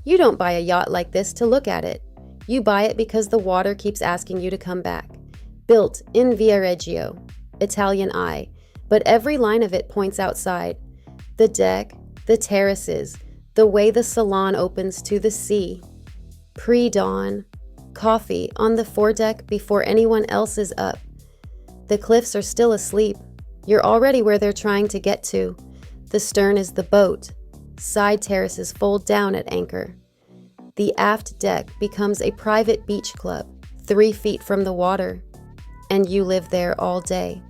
You don't buy a yacht like this to look at it. You buy it because the water keeps asking you to come back. Built in Viareggio, Italian eye, but every line of it points outside. The deck, the terraces, the way the salon opens to the sea. Pre-dawn, coffee on the foredeck before anyone else is up. The cliffs are still asleep. You're already where they're trying to get to. The stern is the boat. Side terraces fold down at anchor. The aft deck becomes a private beach club, 3 feet from the water. And you live there all day.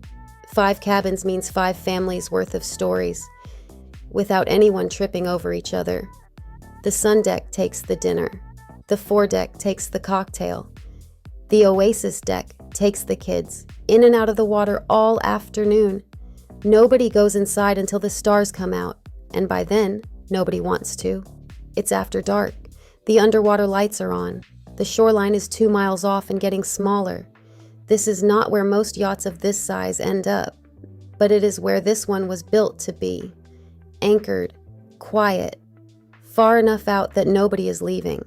5 cabins means 5 families worth of stories, without anyone tripping over each other. The Sundeck takes the dinner. The foredeck takes the cocktail. The Oasis deck takes the kids, in and out of the water all afternoon. Nobody goes inside until the stars come out, and by then, nobody wants to. It's after dark. The underwater lights are on. The shoreline is 2 miles off and getting smaller. This is not where most yachts of this size end up, but it is where this one was built to be. Anchored, quiet, far enough out that nobody is leaving.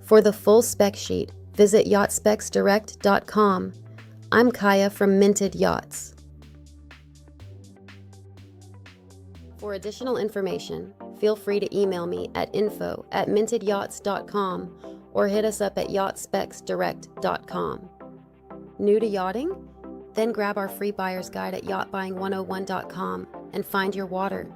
For the full spec sheet, visit yachtspecsdirect.com. I'm Kaya from Minted Yachts. For additional information, feel free to email me at info@mintedyachts.com or hit us up at yachtspecsdirect.com. New to yachting? Then grab our free buyer's guide at yachtbuying101.com and find your water.